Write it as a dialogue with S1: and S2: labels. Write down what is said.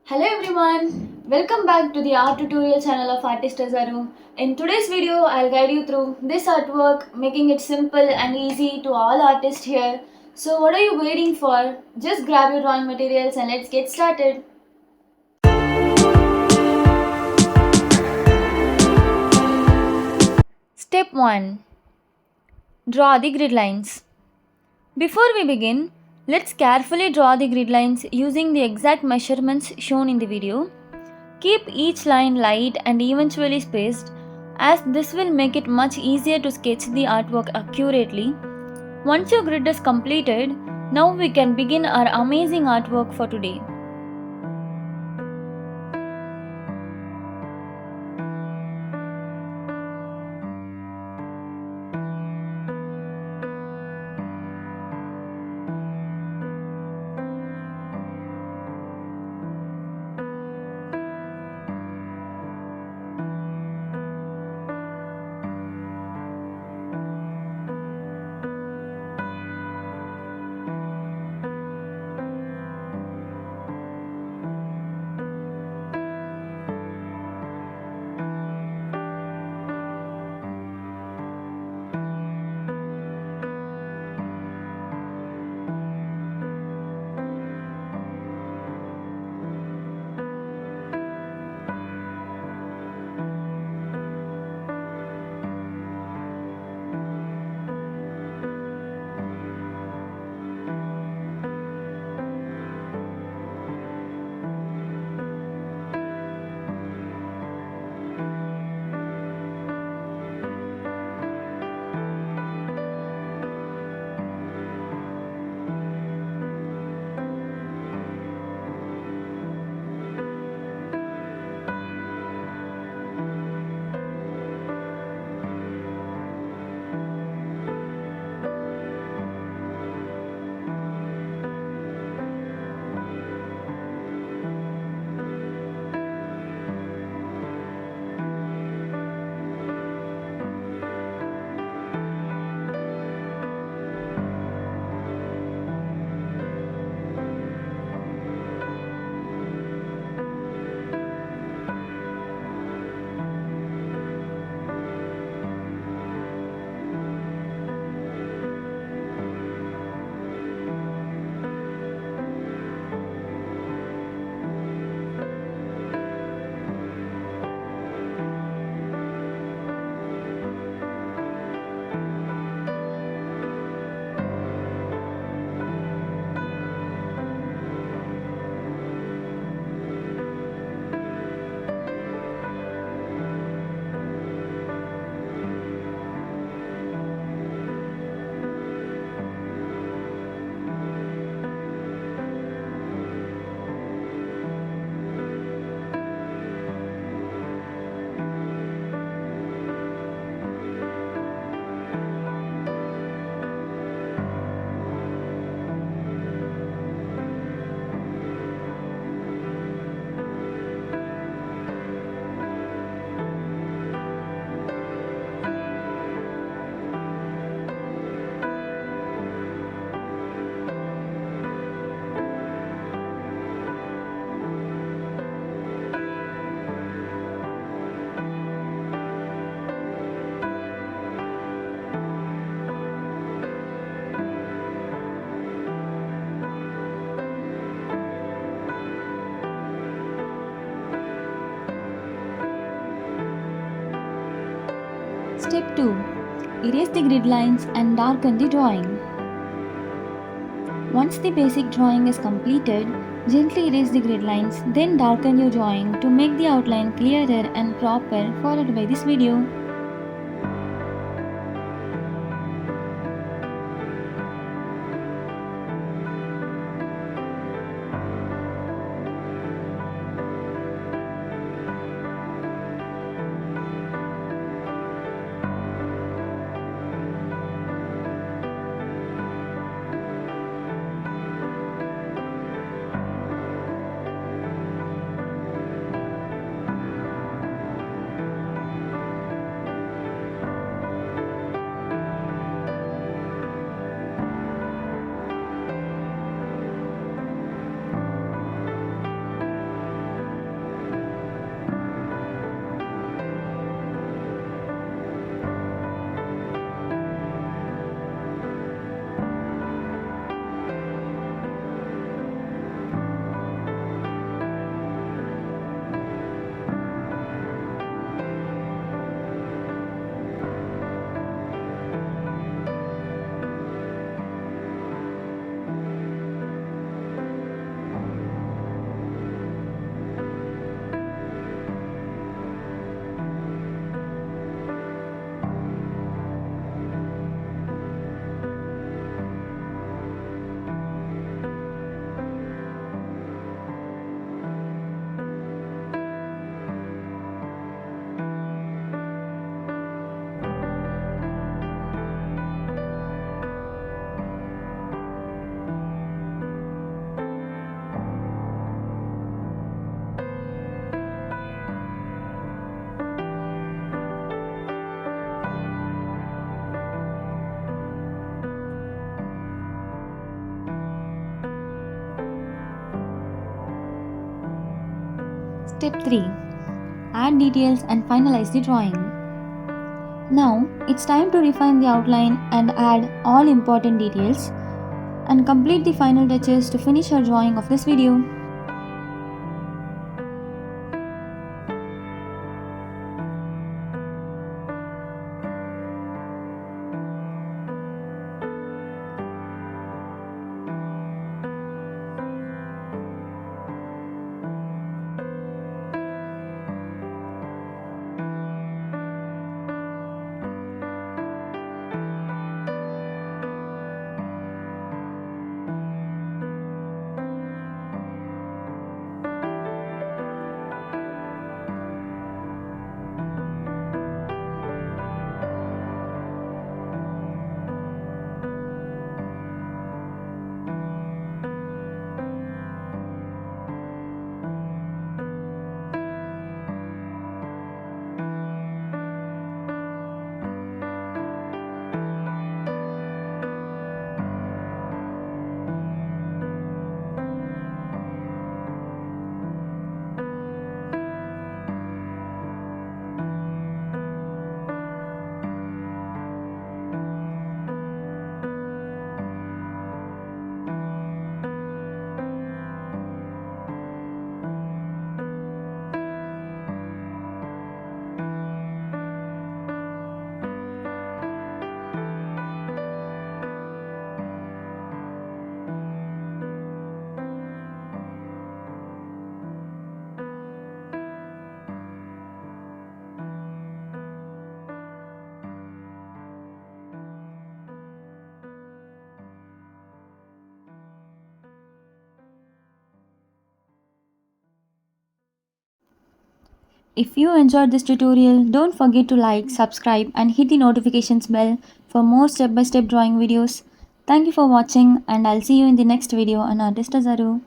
S1: Hello everyone, welcome back to the art tutorial channel of artist Azaru. In today's video, I'll guide you through this artwork, making it simple and easy to all artists here. So what are you waiting for? Just grab your drawing materials and let's get started. Step 1. Draw the grid lines. Before we begin, let's carefully draw the grid lines using the exact measurements shown in the video. Keep each line light and evenly spaced, as this will make it much easier to sketch the artwork accurately. Once your grid is completed, now we can begin our amazing artwork for today. Step 2. Erase the grid lines and darken the drawing. Once the basic drawing is completed, gently erase the grid lines, then darken your drawing to make the outline clearer and proper, followed by this video. Step 3. Add details and finalize the drawing. Now it's time to refine the outline and add all important details and complete the final touches to finish our drawing of this video. If you enjoyed this tutorial, don't forget to like, subscribe and hit the notifications bell for more step-by-step drawing videos. Thank you for watching and I'll see you in the next video on Artist Azaru.